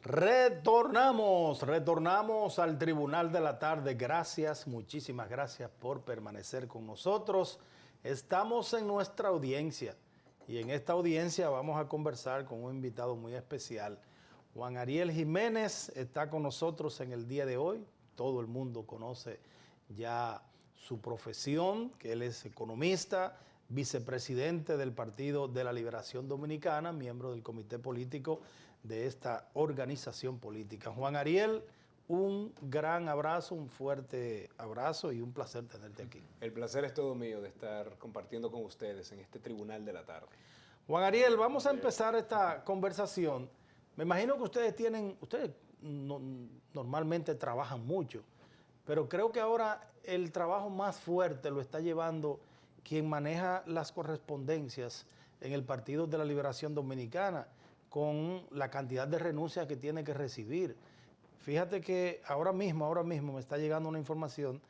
Retornamos al Tribunal de la Tarde. Gracias, muchísimas gracias por permanecer con nosotros. Estamos en nuestra audiencia y en esta audiencia vamos a conversar con un invitado muy especial. Juan Ariel Jiménez está con nosotros en el día de hoy. Todo el mundo conoce ya su profesión, que él es economista, vicepresidente del Partido de la Liberación Dominicana, miembro del comité político de esta organización política. Juan Ariel, un gran abrazo, un fuerte abrazo y un placer tenerte aquí. El placer es todo mío de estar compartiendo con ustedes en este Tribunal de la Tarde. Juan Ariel, vamos a empezar esta conversación. Me imagino que ustedes normalmente trabajan mucho, pero creo que ahora el trabajo más fuerte lo está llevando quien maneja las correspondencias en el Partido de la Liberación Dominicana, con la cantidad de renuncias que tiene que recibir. Fíjate que ahora mismo me está llegando una información,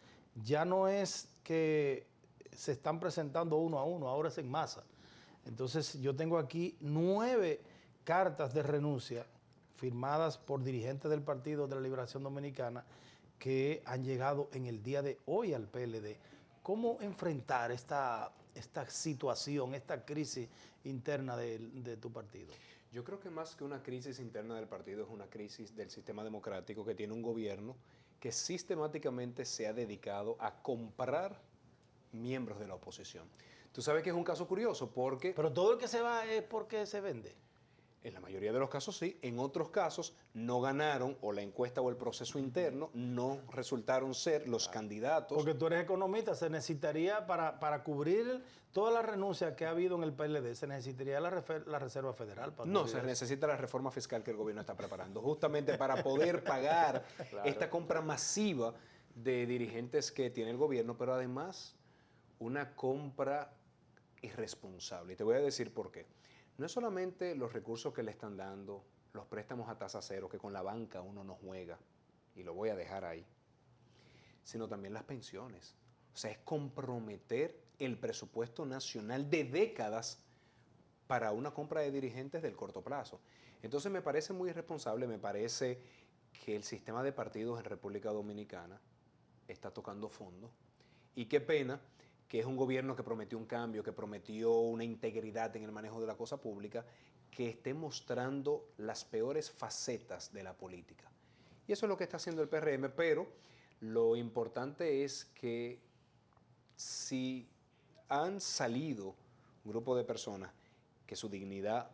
ya no es que se están presentando uno a uno, ahora es en masa. Entonces yo tengo aquí 9 cartas de renuncia firmadas por dirigentes del Partido de la Liberación Dominicana que han llegado en el día de hoy al PLD. ¿Cómo enfrentar esta situación, esta crisis interna de tu partido? Yo creo que más que una crisis interna del partido es una crisis del sistema democrático que tiene un gobierno que sistemáticamente se ha dedicado a comprar miembros de la oposición. Tú sabes que es un caso curioso porque... Pero todo el que se va es porque se vende. En la mayoría de los casos sí, en otros casos no ganaron o la encuesta o el proceso interno no resultaron ser los candidatos. Porque tú eres economista, se necesitaría para cubrir todas las renuncias que ha habido en el PLD, se necesitaría la Reserva Federal. No, se necesita la reforma fiscal que el gobierno está preparando, justamente para poder pagar esta compra masiva de dirigentes que tiene el gobierno, pero además una compra irresponsable. Y te voy a decir por qué. No es solamente los recursos que le están dando, los préstamos a tasa cero, que con la banca uno no juega, y lo voy a dejar ahí, sino también las pensiones. O sea, es comprometer el presupuesto nacional de décadas para una compra de dirigentes del corto plazo. Entonces me parece muy irresponsable, me parece que el sistema de partidos en República Dominicana está tocando fondo, y qué pena que es un gobierno que prometió un cambio, que prometió una integridad en el manejo de la cosa pública, que esté mostrando las peores facetas de la política. Y eso es lo que está haciendo el PRM, pero lo importante es que si han salido un grupo de personas que su dignidad,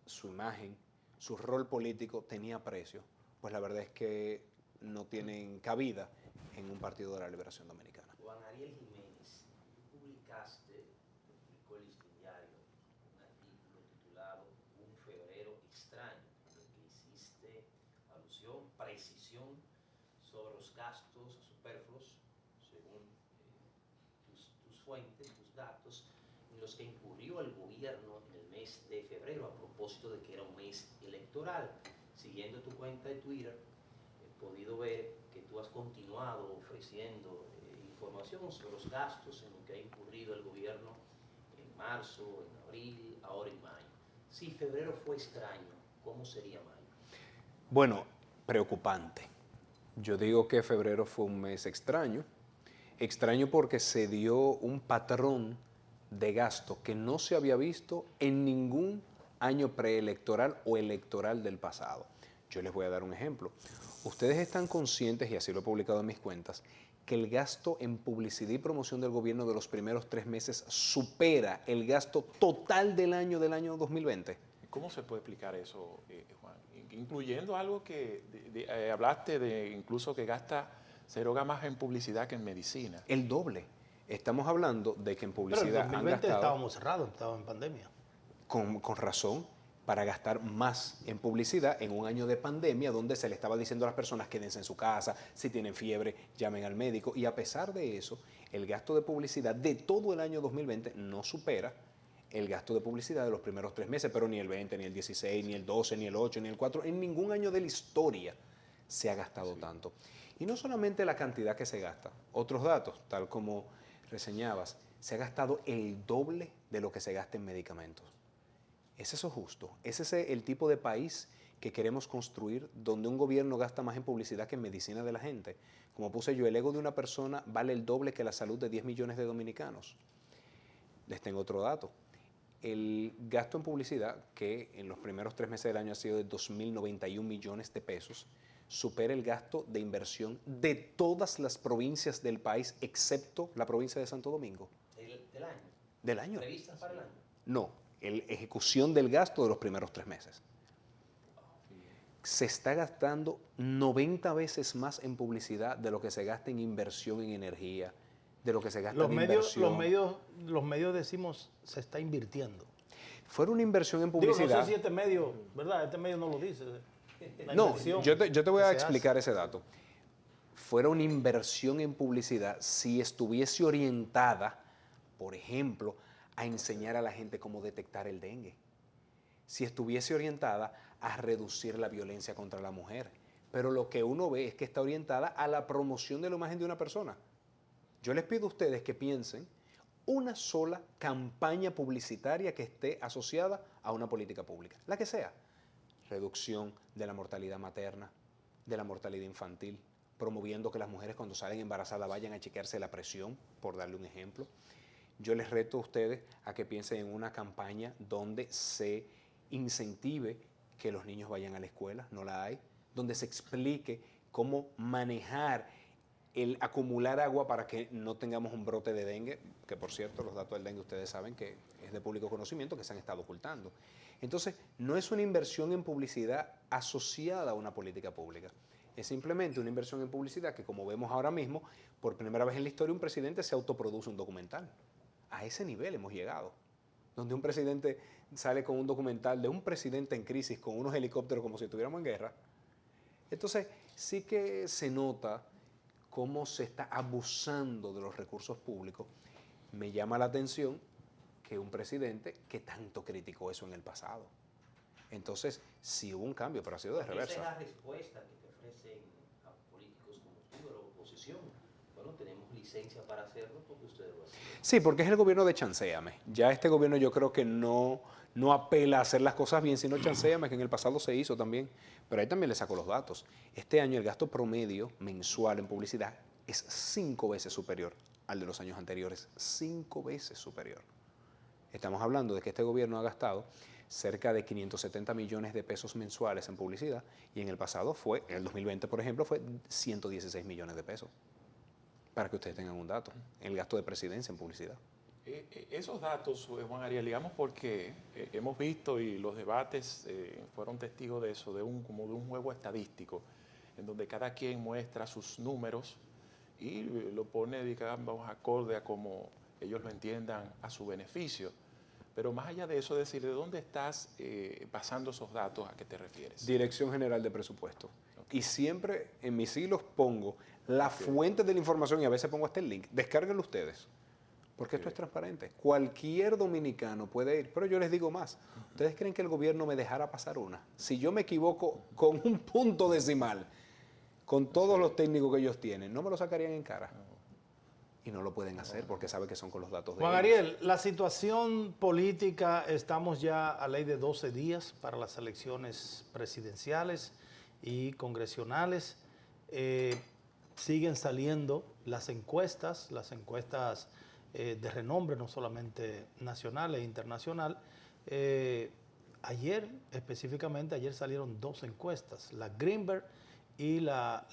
su imagen, su rol político tenía precio, pues la verdad es que no tienen cabida en un partido de la Liberación Dominicana. Juan Ariel Jiménez, publicó el Listín Diario un artículo titulado Un febrero extraño, en el que hiciste alusión, precisión sobre los gastos superfluos, según tus fuentes, tus datos, en los que incurrió el gobierno en el mes de febrero, a propósito de que era un mes electoral. Siguiendo tu cuenta de Twitter, he podido ver que tú has continuado ofreciendo información sobre los gastos en los que ha incurrido el gobierno en marzo, en abril, ahora en mayo. Si febrero fue extraño, ¿cómo sería mayo? Bueno, preocupante. Yo digo que febrero fue un mes extraño. Extraño porque se dio un patrón de gasto que no se había visto en ningún año preelectoral o electoral del pasado. Yo les voy a dar un ejemplo. Ustedes están conscientes, y así lo he publicado en mis cuentas, que el gasto en publicidad y promoción del gobierno de los primeros 3 meses supera el gasto total del año 2020. ¿Cómo se puede explicar eso, Juan? Incluyendo algo que hablaste de incluso que se eroga más en publicidad que en medicina. El doble. Estamos hablando de que en publicidad Pero en 2020 han gastado, estábamos cerrados, estábamos en pandemia. con razón, para gastar más en publicidad en un año de pandemia donde se le estaba diciendo a las personas quédense en su casa, si tienen fiebre, llamen al médico. Y a pesar de eso, el gasto de publicidad de todo el año 2020 no supera el gasto de publicidad de los primeros 3 meses, pero ni el 20, ni el 16, ni el 12, ni el 8, ni el 4, en ningún año de la historia se ha gastado tanto. Y no solamente la cantidad que se gasta, otros datos, tal como reseñabas, se ha gastado el doble de lo que se gasta en medicamentos. ¿Es eso justo? ¿Es ese el tipo de país que queremos construir, donde un gobierno gasta más en publicidad que en medicina de la gente. Como puse yo, el ego de una persona vale el doble que la salud de 10 millones de dominicanos. Les tengo otro dato. El gasto en publicidad, que en los primeros 3 meses del año ha sido de 2.091 millones de pesos, supera el gasto de inversión de todas las provincias del país, excepto la provincia de Santo Domingo. ¿Del año? ¿Del año? ¿Previstas para el año? No, la ejecución del gasto de los primeros 3 meses. Se está gastando 90 veces más en publicidad de lo que se gasta en inversión en energía, de lo que se gasta en inversión. Los medios decimos se está invirtiendo. Fuera una inversión en Digo, publicidad. no sé si este medio, ¿verdad? Este medio no lo dice. La No, inversión yo te voy que a se explicar ese dato. Fuera una inversión en publicidad si estuviese orientada, por ejemplo, a enseñar a la gente cómo detectar el dengue. Si estuviese orientada a reducir la violencia contra la mujer. Pero lo que uno ve es que está orientada a la promoción de la imagen de una persona. Yo les pido a ustedes que piensen una sola campaña publicitaria que esté asociada a una política pública, la que sea. Reducción de la mortalidad materna, de la mortalidad infantil, promoviendo que las mujeres cuando salen embarazadas vayan a chequearse la presión, por darle un ejemplo. Yo les reto a ustedes a que piensen en una campaña donde se incentive que los niños vayan a la escuela, no la hay, donde se explique cómo manejar el acumular agua para que no tengamos un brote de dengue, que por cierto los datos del dengue ustedes saben que es de público conocimiento, que se han estado ocultando. Entonces, no es una inversión en publicidad asociada a una política pública, es simplemente una inversión en publicidad que, como vemos ahora mismo, por primera vez en la historia un presidente se autoproduce un documental. A ese nivel hemos llegado, donde un presidente sale con un documental de un presidente en crisis con unos helicópteros como si estuviéramos en guerra. Entonces, sí que se nota cómo se está abusando de los recursos públicos. Me llama la atención que un presidente que tanto criticó eso en el pasado. Entonces, sí hubo un cambio, pero ha sido de reversa. Esa es la respuesta que te ofrecen a políticos como tú de la oposición. Bueno, tenemos licencia para hacerlo porque ustedes lo hacen. Sí, porque es el gobierno de chanceame. Ya este gobierno yo creo que no apela a hacer las cosas bien, sino chanceame, que en el pasado se hizo también. Pero ahí también le saco los datos. Este año el gasto promedio mensual en publicidad es 5 veces superior al de los años anteriores. 5 veces superior. Estamos hablando de que este gobierno ha gastado cerca de 570 millones de pesos mensuales en publicidad y en el pasado fue, en el 2020 por ejemplo, fue 116 millones de pesos. Para que ustedes tengan un dato, el gasto de presidencia en publicidad. Esos datos, Juan Ariel, digamos porque hemos visto y los debates fueron testigos de eso, como de un juego estadístico, en donde cada quien muestra sus números y lo pone, digamos, acorde a como ellos lo entiendan a su beneficio. Pero más allá de eso, decir, ¿de dónde estás basando esos datos? ¿A qué te refieres? Dirección General de Presupuesto. Okay. Y siempre en mis hilos pongo la fuente de la información y a veces pongo hasta el link. Descárguenlo ustedes, porque esto es transparente. Cualquier dominicano puede ir, pero yo les digo más. ¿Ustedes creen que el gobierno me dejara pasar una? Si yo me equivoco con un punto decimal, con todos los técnicos que ellos tienen, no me lo sacarían en cara. Y no lo pueden hacer porque saben que son con los datos de Juan ellos. Ariel, la situación política, estamos ya a ley de 12 días para las elecciones presidenciales y congresionales. Siguen saliendo las encuestas de renombre, no solamente nacional e internacional. Específicamente ayer salieron 2 encuestas, la Greenberg y la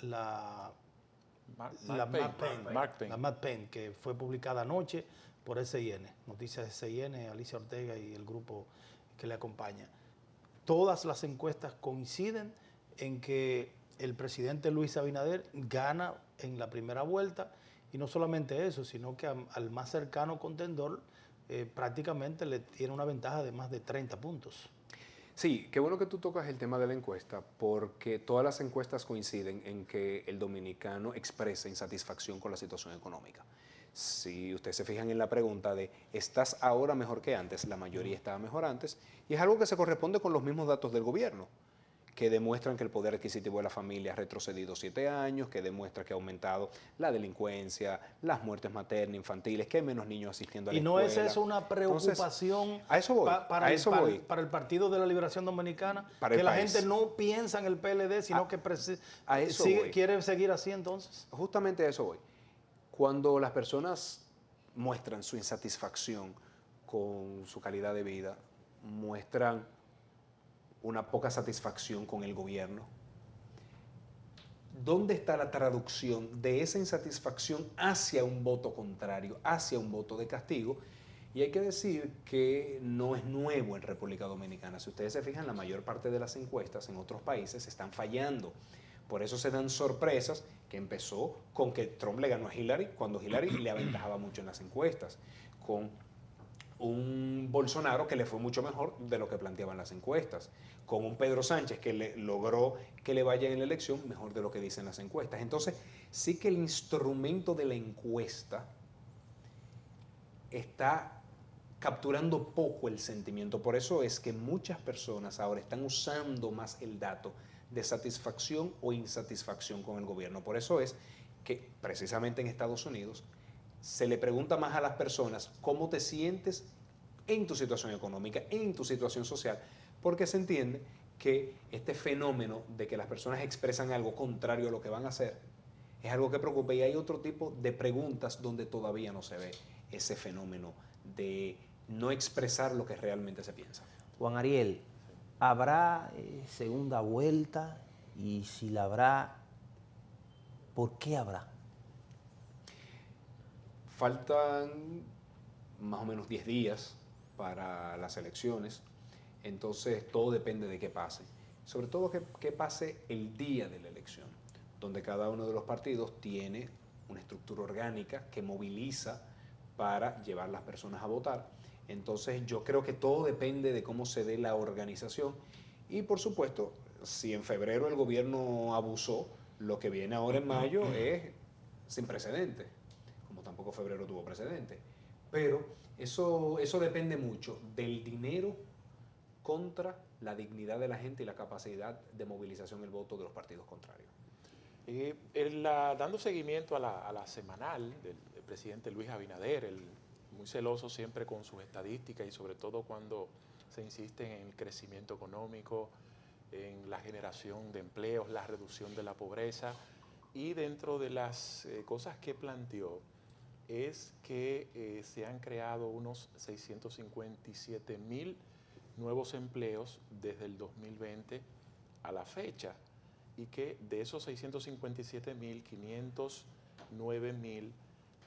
Matt Penn, que fue publicada anoche por SIN, Noticias SIN, Alicia Ortega y el grupo que le acompaña. Todas las encuestas coinciden en que el presidente Luis Abinader gana en la primera vuelta, y no solamente eso, sino que al más cercano contendor prácticamente le tiene una ventaja de más de 30 puntos. Sí, qué bueno que tú tocas el tema de la encuesta, porque todas las encuestas coinciden en que el dominicano expresa insatisfacción con la situación económica. Si ustedes se fijan en la pregunta de ¿estás ahora mejor que antes? La mayoría estaba mejor antes, y es algo que se corresponde con los mismos datos del gobierno, que demuestran que el poder adquisitivo de la familia ha retrocedido 7 años, que demuestra que ha aumentado la delincuencia, las muertes maternas, infantiles, que hay menos niños asistiendo a la ¿Y no escuela. es eso una preocupación Entonces, a eso voy, para el Partido de la Liberación Dominicana? Para el que la país. gente no piensa en el PLD, sino que a eso voy. quiere seguir así entonces. Justamente a eso voy. Cuando las personas muestran su insatisfacción con su calidad de vida, muestran una poca satisfacción con el gobierno, ¿dónde está la traducción de esa insatisfacción hacia un voto contrario, hacia un voto de castigo? Y hay que decir que no es nuevo en República Dominicana. Si ustedes se fijan, la mayor parte de las encuestas en otros países están fallando. Por eso se dan sorpresas, que empezó con que Trump le ganó a Hillary, cuando Hillary le aventajaba mucho en las encuestas, con un Bolsonaro que le fue mucho mejor de lo que planteaban las encuestas, con un Pedro Sánchez que logró que le vaya en la elección mejor de lo que dicen las encuestas. Entonces, sí que el instrumento de la encuesta está capturando poco el sentimiento. Por eso es que muchas personas ahora están usando más el dato de satisfacción o insatisfacción con el gobierno. Por eso es que precisamente en Estados Unidos se le pregunta más a las personas cómo te sientes en tu situación económica, en tu situación social, porque se entiende que este fenómeno de que las personas expresan algo contrario a lo que van a hacer es algo que preocupa, y hay otro tipo de preguntas donde todavía no se ve ese fenómeno de no expresar lo que realmente se piensa. Juan Ariel, ¿habrá segunda vuelta? Y si la habrá, ¿por qué habrá? Faltan más o menos 10 días para las elecciones, entonces todo depende de qué pase. Sobre todo que pase el día de la elección, donde cada uno de los partidos tiene una estructura orgánica que moviliza para llevar las personas a votar. Entonces yo creo que todo depende de cómo se dé la organización, y por supuesto, si en febrero el gobierno abusó, lo que viene ahora en mayo es sin precedentes, como tampoco febrero tuvo precedente. Pero eso depende mucho del dinero contra la dignidad de la gente y la capacidad de movilización del voto de los partidos contrarios. Dando seguimiento a la semanal del presidente Luis Abinader, muy celoso siempre con sus estadísticas, y sobre todo cuando se insiste en el crecimiento económico, en la generación de empleos, la reducción de la pobreza, y dentro de las cosas que planteó es que se han creado unos 657,000 nuevos empleos desde el 2020 a la fecha, y que de esos 657,000, 509,000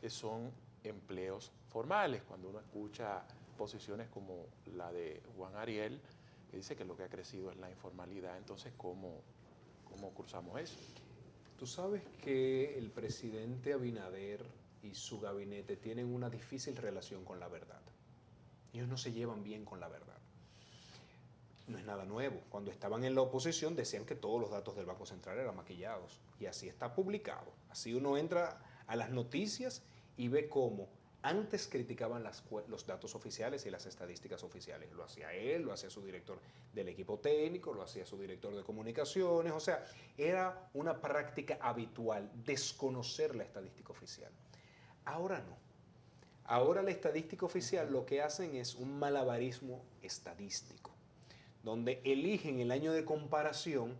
son empleos formales. Cuando uno escucha posiciones como la de Juan Ariel, que dice que lo que ha crecido es la informalidad, entonces ¿cómo cruzamos eso? Tú sabes que el presidente Abinader y su gabinete tienen una difícil relación con la verdad. Ellos no se llevan bien con la verdad. No es nada nuevo. Cuando estaban en la oposición decían que todos los datos del Banco Central eran maquillados, y así está publicado. Así uno entra a las noticias y ve cómo antes criticaban los datos oficiales y las estadísticas oficiales. Lo hacía él, lo hacía su director del equipo técnico, lo hacía su director de comunicaciones. O sea, era una práctica habitual desconocer la estadística oficial. Ahora no. Ahora la estadística oficial lo que hacen es un malabarismo estadístico, donde eligen el año de comparación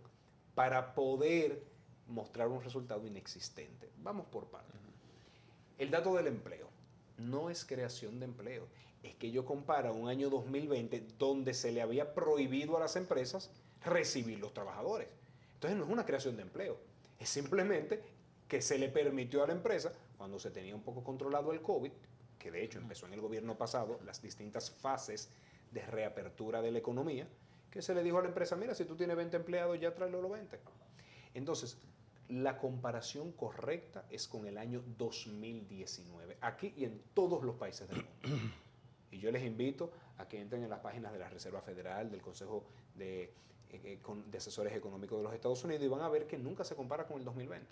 para poder mostrar un resultado inexistente. Vamos por partes. El dato del empleo no es creación de empleo, es que ello compara un año 2020 donde se le había prohibido a las empresas recibir los trabajadores. Entonces no es una creación de empleo, es simplemente que se le permitió a la empresa, cuando se tenía un poco controlado el COVID, que de hecho empezó en el gobierno pasado, las distintas fases de reapertura de la economía, que se le dijo a la empresa, mira, si tú tienes 20 empleados, ya tráelo los 20. Entonces, la comparación correcta es con el año 2019, aquí y en todos los países del mundo. Y yo les invito a que entren en las páginas de la Reserva Federal, del Consejo de Asesores Económicos de los Estados Unidos, y van a ver que nunca se compara con el 2020.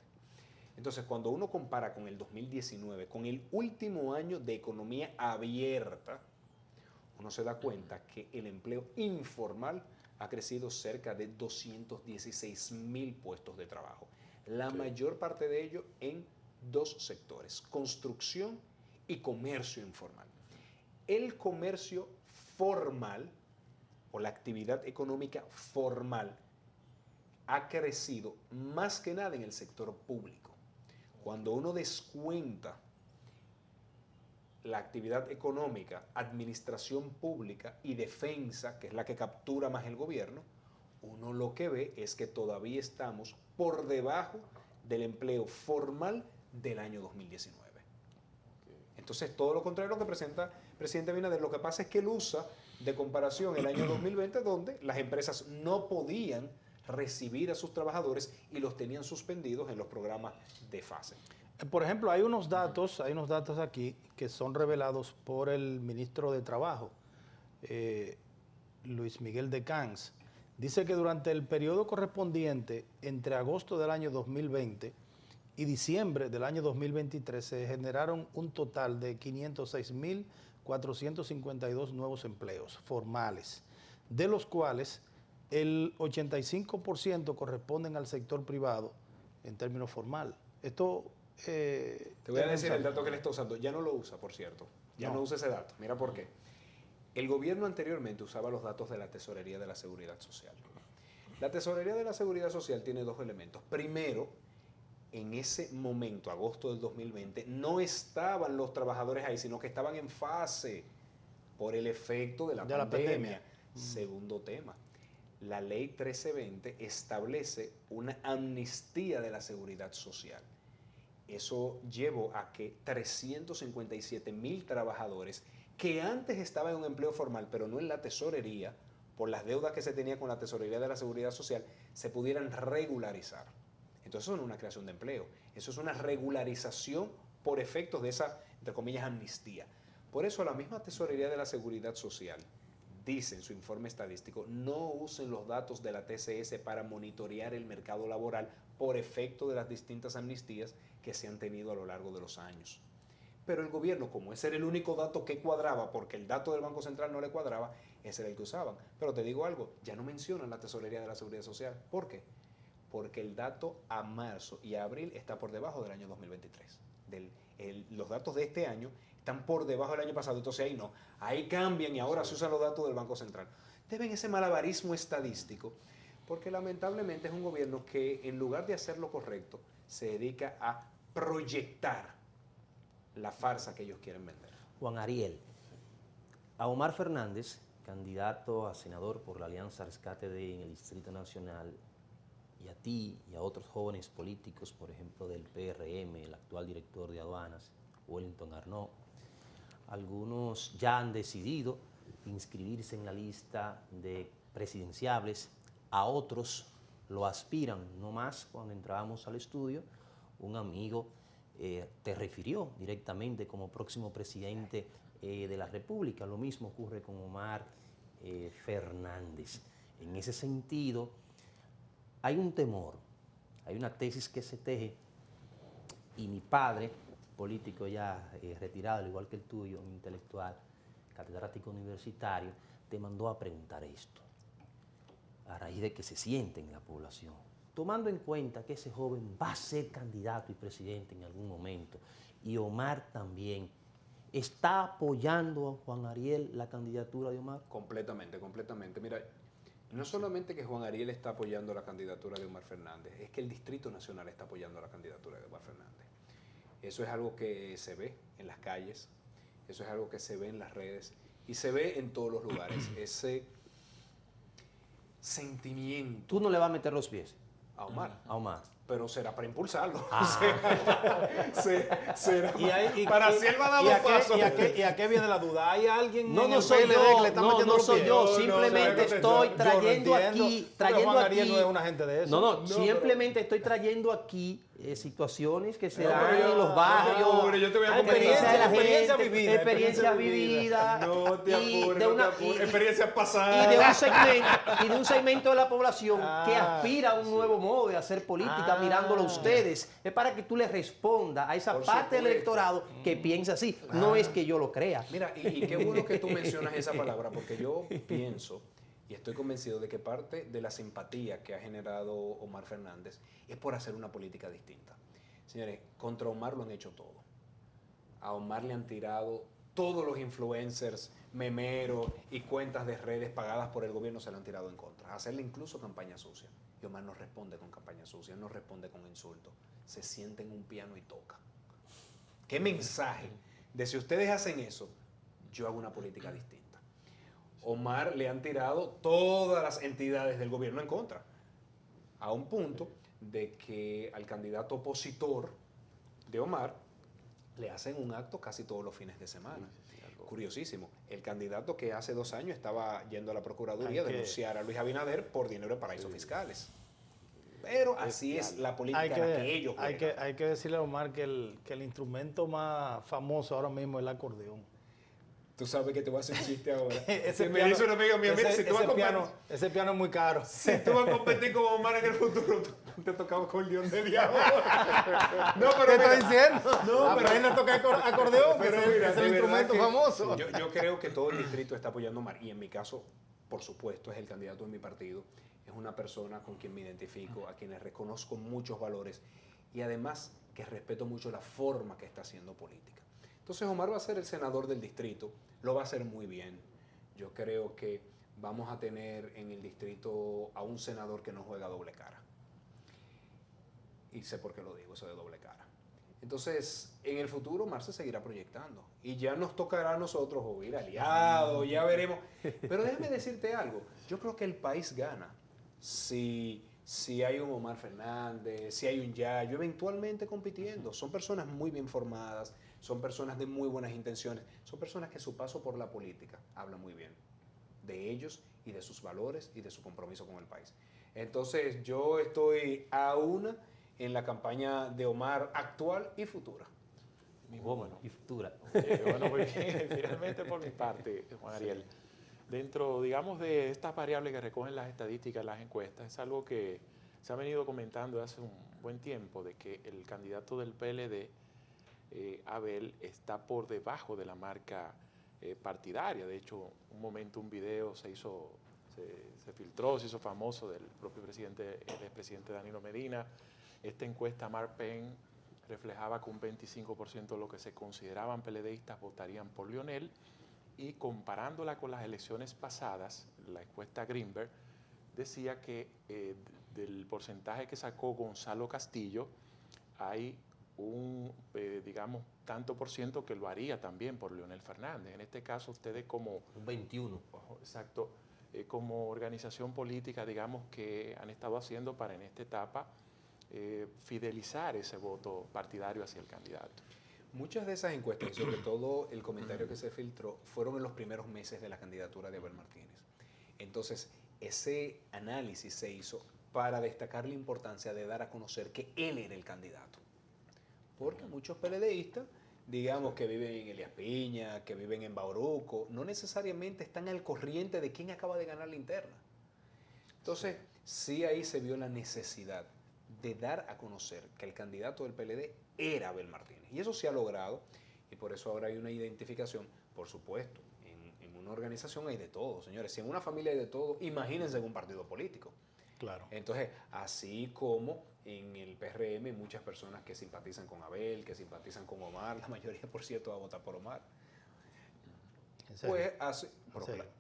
Entonces, cuando uno compara con el 2019, con el último año de economía abierta, uno se da cuenta que el empleo informal ha crecido cerca de 216,000 puestos de trabajo. La mayor parte de ello en dos sectores, construcción y comercio informal. El comercio formal o la actividad económica formal ha crecido más que nada en el sector público. Cuando uno descuenta la actividad económica, administración pública y defensa, que es la que captura más el gobierno, uno lo que ve es que todavía estamos por debajo del empleo formal del año 2019. Entonces, todo lo contrario a lo que presenta el presidente Abinader. Lo que pasa es que él usa de comparación el año 2020, donde las empresas no podían recibir a sus trabajadores y los tenían suspendidos en los programas de fase. Por ejemplo, hay unos datos aquí que son revelados por el ministro de Trabajo, Luis Miguel de Camps. Dice que durante el periodo correspondiente entre agosto del año 2020 y diciembre del año 2023 se generaron un total de 506.452 nuevos empleos formales, de los cuales el 85% corresponden al sector privado en términos formal. Esto... Te voy a decir el dato que él está usando. Ya no lo usa, por cierto. Ya no usa ese dato. Mira por qué. El gobierno anteriormente usaba los datos de la Tesorería de la Seguridad Social. La Tesorería de la Seguridad Social tiene dos elementos. Primero, en ese momento, agosto del 2020, no estaban los trabajadores ahí, sino que estaban en fase por el efecto de la pandemia. Segundo tema, la ley 1320 establece una amnistía de la seguridad social. Eso llevó a que 357,000 trabajadores que antes estaban en un empleo formal, pero no en la tesorería, por las deudas que se tenía con la Tesorería de la Seguridad Social, se pudieran regularizar. Entonces eso no es una creación de empleo, eso es una regularización por efectos de esa, entre comillas, amnistía. Por eso la misma Tesorería de la Seguridad Social dice en su informe estadístico: no usen los datos de la TCS para monitorear el mercado laboral por efecto de las distintas amnistías que se han tenido a lo largo de los años. Pero el gobierno, como ese era el único dato que cuadraba, porque el dato del Banco Central no le cuadraba, ese era el que usaban. Pero te digo algo, ya no mencionan la Tesorería de la Seguridad Social. ¿Por qué? Porque el dato a marzo y a abril está por debajo del año 2023. Los datos de este año están por debajo del año pasado, entonces ahí no. Ahí cambian y ahora se usan los datos del Banco Central. Deben ese malabarismo estadístico, porque lamentablemente es un gobierno que en lugar de hacer lo correcto, se dedica a proyectar la farsa que ellos quieren vender. Juan Ariel, a Omar Fernández, candidato a senador por la Alianza Rescate en el Distrito Nacional, y a ti y a otros jóvenes políticos, por ejemplo del PRM, el actual director de aduanas, Wellington Arnaud, algunos ya han decidido inscribirse en la lista de presidenciables, a otros lo aspiran. No más cuando entrábamos al estudio, un amigo te refirió directamente como próximo presidente de la República. Lo mismo ocurre con Omar Fernández. En ese sentido, hay un temor, hay una tesis que se teje, y mi padre, político ya retirado, al igual que el tuyo, un intelectual, catedrático universitario, te mandó a preguntar esto, a raíz de que se siente en la población, tomando en cuenta que ese joven va a ser candidato y presidente en algún momento, y Omar también. ¿Está apoyando a Juan Ariel la candidatura de Omar? Completamente, completamente. Mira, no solamente que Juan Ariel está apoyando la candidatura de Omar Fernández, es que el Distrito Nacional está apoyando la candidatura de Omar Fernández. Eso es algo que se ve en las calles, eso es algo que se ve en las redes y se ve en todos los lugares. Ese sentimiento. ¿Tú no le vas a meter los pies A Omar. a Omar? Pero será para impulsarlo. Ah. será Y para si él va a dar los pasos. ¿Y a qué viene la duda? ¿Hay alguien No, en no el soy PLD yo, que le está no, metiendo no los soy pies? yo, No, simplemente yo estoy no trayendo entiendo. aquí, Pero trayendo Juan Ariel aquí. no es una gente de eso. No, simplemente estoy trayendo aquí situaciones que se No, dan pero yo- en los barrios, no, pero yo te voy a comentar. experiencia de la Experiencia gente, vivida, experiencia experiencia vivida, No te y apures, de no te una- apures. y- Experiencias y pasadas. de un segmento de la población que aspira a un nuevo modo de hacer política, mirándolo a ustedes. Es para que tú le respondas a esa Por parte del supuesto. electorado que piensa así. No es que yo lo crea. Mira, y qué bueno que tú mencionas esa palabra, porque yo pienso Y estoy convencido de que parte de la simpatía que ha generado Omar Fernández es por hacer una política distinta. Señores, contra Omar lo han hecho todo. A Omar le han tirado todos los influencers, memeros y cuentas de redes pagadas por el gobierno se le han tirado en contra. A hacerle incluso campaña sucia. Y Omar no responde con campaña sucia, no responde con insultos. Se sienta en un piano y toca. ¿Qué mensaje de si ustedes hacen eso, yo hago una política distinta? Omar le han tirado todas las entidades del gobierno en contra, a un punto de que al candidato opositor de Omar le hacen un acto casi todos los fines de semana. Curiosísimo, el candidato que hace 2 años estaba yendo a la Procuraduría a denunciar a Luis Abinader por dinero de paraísos fiscales. Pero así es la política a la que ellos juegan. Hay que decirle a Omar que el instrumento más famoso ahora mismo es el acordeón. Tú sabes que te voy a hacer un chiste ahora. Ese me piano- dice una amiga mía, mira, si tú vas a competir, ese piano es muy caro. si tú vas a competir con Omar en el futuro, tú te tocaba con León de Diablo. No, pero ¿Qué mira, estoy diciendo? No, pero a él le toca acordeón, pero que mira, es de el verdad instrumento que famoso. Yo creo que todo el distrito está apoyando a Omar. Y en mi caso, por supuesto, es el candidato de mi partido. Es una persona con quien me identifico, a quien le reconozco muchos valores y además que respeto mucho la forma que está haciendo política. Entonces Omar va a ser el senador del distrito, lo va a hacer muy bien. Yo creo que vamos a tener en el distrito a un senador que no juega doble cara. Y sé por qué lo digo, eso de doble cara. Entonces, en el futuro Omar se seguirá proyectando y ya nos tocará a nosotros o ir aliados, ya veremos. Pero déjame decirte algo, yo creo que el país gana si hay un Omar Fernández, si hay un Yayo, eventualmente compitiendo. Son personas muy bien formadas, son personas de muy buenas intenciones, son personas que su paso por la política habla muy bien de ellos y de sus valores y de su compromiso con el país. Entonces yo estoy a una en la campaña de Omar actual y futura. Bueno, y futura. Bueno, muy bien. Finalmente, por mi parte, Juan Ariel, dentro, digamos, de estas variables que recogen las estadísticas, las encuestas, es algo que se ha venido comentando hace un buen tiempo, de que el candidato del PLD, Abel, está por debajo de la marca partidaria. De hecho, un momento un video se filtró, se hizo famoso del propio presidente, el expresidente Danilo Medina. Esta encuesta Marpen reflejaba que un 25% de los que se consideraban PLDistas votarían por Leonel, y comparándola con las elecciones pasadas, la encuesta Greenberg decía que del porcentaje que sacó Gonzalo Castillo, hay un, digamos, tanto por ciento que lo haría también por Leonel Fernández. En este caso, ustedes como... Un 21. Exacto. Como organización política, digamos, que han estado haciendo para en esta etapa fidelizar ese voto partidario hacia el candidato. Muchas de esas encuestas, y sobre todo el comentario que se filtró, fueron en los primeros meses de la candidatura de Abel Martínez. Entonces, ese análisis se hizo para destacar la importancia de dar a conocer que él era el candidato. Porque muchos PLDistas, digamos, que viven en Elías Piña, que viven en Bauruco, no necesariamente están al corriente de quién acaba de ganar la interna. Entonces, sí ahí se vio la necesidad de dar a conocer que el candidato del PLD era Abel Martínez. Y eso se ha logrado, y por eso ahora hay una identificación. Por supuesto, en una organización hay de todo, señores. Si en una familia hay de todo, imagínense en un partido político. Claro. Entonces, así como en el PRM hay muchas personas que simpatizan con Abel, que simpatizan con Omar, la mayoría, por cierto, va a votar por Omar. Pues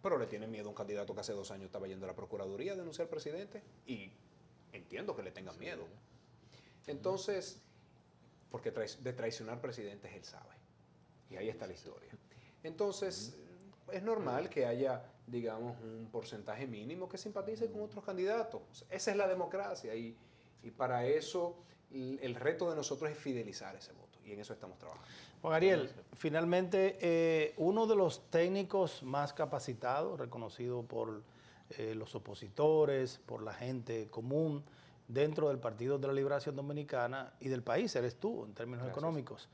pero le tienen miedo a un candidato que hace 2 años estaba yendo a la Procuraduría a denunciar al presidente, y entiendo que le tengan miedo. Entonces, porque de traicionar presidentes él sabe. Y ahí está la historia. Entonces, es normal que haya, digamos, un porcentaje mínimo que simpatice con otros candidatos. Esa es la democracia y para eso el reto de nosotros es fidelizar ese voto, y en eso estamos trabajando. Juan Ariel, finalmente, uno de los técnicos más capacitados, reconocido por los opositores, por la gente común dentro del Partido de la Liberación Dominicana y del país, eres tú en términos económicos.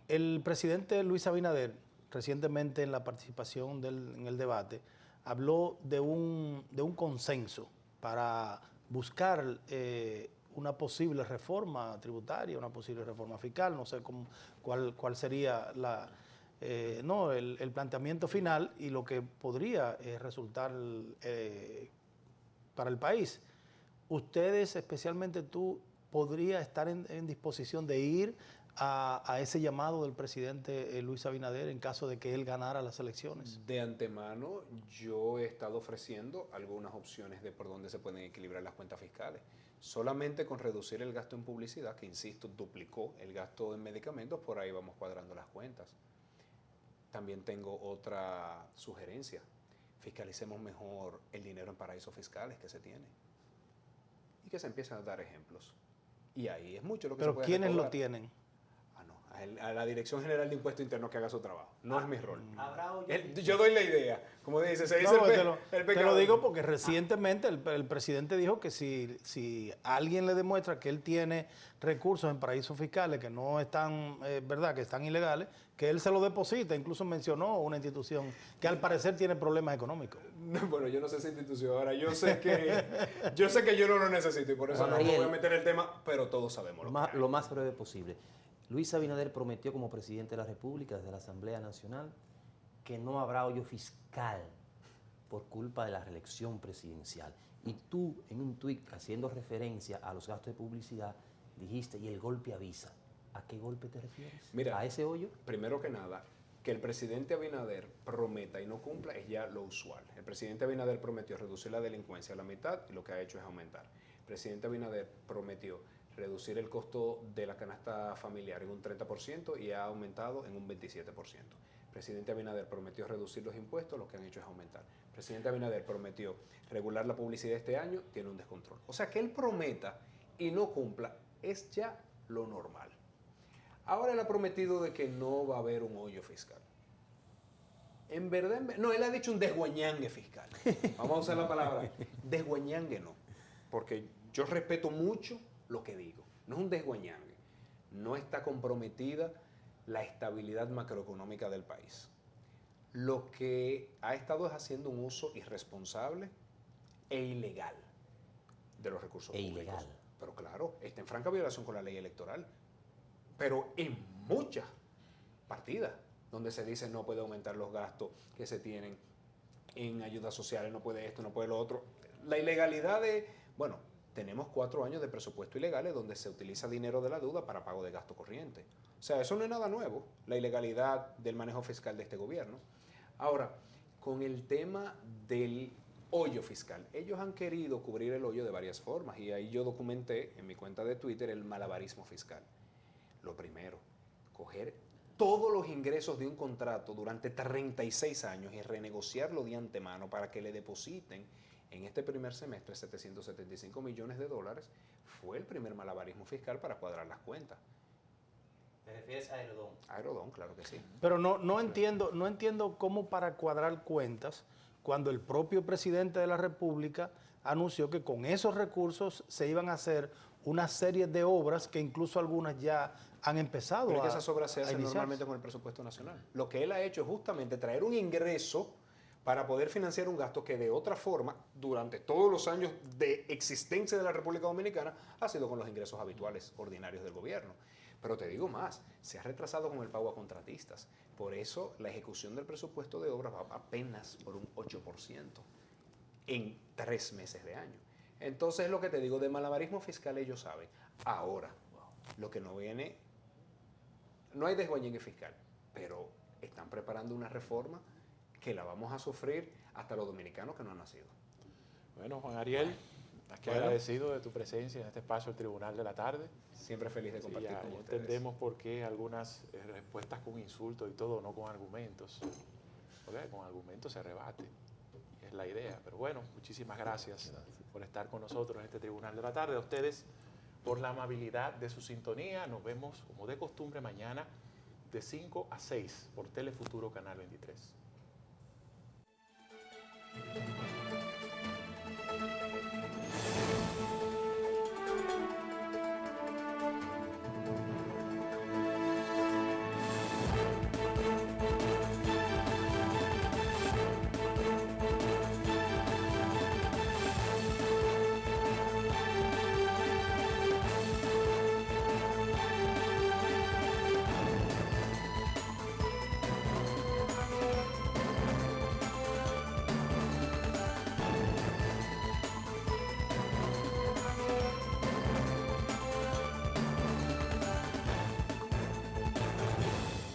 El presidente Luis Abinader, recientemente en la participación en el debate, habló de un consenso para buscar una posible reforma tributaria, una posible reforma fiscal, no sé cuál sería no, el planteamiento final y lo que podría resultar para el país. Ustedes, especialmente tú, podría estar en disposición de ir a ese llamado del presidente Luis Abinader en caso de que él ganara las elecciones. De antemano, yo he estado ofreciendo algunas opciones de por dónde se pueden equilibrar las cuentas fiscales. Solamente con reducir el gasto en publicidad, que insisto, duplicó el gasto en medicamentos, por ahí vamos cuadrando las cuentas. También tengo otra sugerencia. Fiscalicemos mejor el dinero en paraísos fiscales que se tiene. Y que se empiecen a dar ejemplos. Y ahí es mucho lo que se Pero puede ¿quiénes recaudar. lo tienen? A la Dirección General de Impuestos Internos que haga su trabajo. No es mi rol. ¿Habrá hoyo Yo doy la idea. Como dice, se dice No, el te lo pecado. digo porque recientemente el presidente dijo que si alguien le demuestra que él tiene recursos en paraísos fiscales que no están, verdad, que están ilegales, que él se lo deposita. Incluso mencionó una institución que al parecer tiene problemas económicos. No, bueno, yo no sé esa institución. Ahora, yo sé que yo no lo necesito y por eso Juan no me voy Ariel, a meter en el tema, pero todos sabemos lo que hay. lo más breve posible. Luis Abinader prometió como presidente de la República desde la Asamblea Nacional que no habrá hoyo fiscal por culpa de la reelección presidencial. Y tú, en un tuit haciendo referencia a los gastos de publicidad, dijiste, y el golpe avisa. ¿A qué golpe te refieres? Mira, ¿A ese hoyo? Primero que nada, que el presidente Abinader prometa y no cumpla es ya lo usual. El presidente Abinader prometió reducir la delincuencia a la mitad y lo que ha hecho es aumentar. El presidente Abinader prometió reducir el costo de la canasta familiar en un 30% y ha aumentado en un 27%. El presidente Abinader prometió reducir los impuestos, lo que han hecho es aumentar. El presidente Abinader prometió regular la publicidad este año, tiene un descontrol. O sea, que él prometa y no cumpla es ya lo normal. Ahora él ha prometido de que no va a haber un hoyo fiscal. En verdad, no, él ha dicho un desguañangue fiscal. Vamos a usar la palabra. Desguañangue no, porque yo respeto mucho lo que digo. No es un desguañangue. No está comprometida la estabilidad macroeconómica del país. Lo que ha estado es haciendo un uso irresponsable e ilegal de los recursos públicos. Ilegal. Pero claro, está en franca violación con la ley electoral. Pero en muchas partidas donde se dice no puede aumentar los gastos que se tienen en ayudas sociales, no puede esto, no puede lo otro. La ilegalidad de, bueno, tenemos 4 años de presupuesto ilegales donde se utiliza dinero de la deuda para pago de gasto corriente. O sea, eso no es nada nuevo, la ilegalidad del manejo fiscal de este gobierno. Ahora, con el tema del hoyo fiscal, ellos han querido cubrir el hoyo de varias formas y ahí yo documenté en mi cuenta de Twitter el malabarismo fiscal. Lo primero, coger todos los ingresos de un contrato durante 36 años y renegociarlo de antemano para que le depositen en este primer semestre 775 millones de dólares, fue el primer malabarismo fiscal para cuadrar las cuentas. ¿Te refieres a Aerodón? Aerodón, claro que sí. Pero no entiendo cómo para cuadrar cuentas, cuando el propio presidente de la República anunció que con esos recursos se iban a hacer una serie de obras que incluso algunas ya han empezado Pero a que esas obras se hacen iniciarse. normalmente con el presupuesto nacional. Lo que él ha hecho es justamente traer un ingreso para poder financiar un gasto que de otra forma, durante todos los años de existencia de la República Dominicana, ha sido con los ingresos habituales, ordinarios del gobierno. Pero te digo más, se ha retrasado con el pago a contratistas. Por eso la ejecución del presupuesto de obras va apenas por un 8% en 3 meses de año. Entonces, lo que te digo, de malabarismo fiscal ellos saben. Ahora, lo que no viene, no hay desguañengue fiscal, pero están preparando una reforma que la vamos a sufrir hasta los dominicanos que no han nacido. Bueno, Juan Ariel, aquí Bueno. agradecido de tu presencia en este espacio del Tribunal de la Tarde. Siempre feliz de Sí, compartir ya con ustedes. entendemos por qué algunas respuestas con insultos y todo, no con argumentos. Porque con argumentos se rebate. Es la idea. Pero bueno, muchísimas gracias por estar con nosotros en este Tribunal de la Tarde. A ustedes por la amabilidad de su sintonía. Nos vemos, como de costumbre, mañana de 5 a 6 por Telefuturo Canal 23.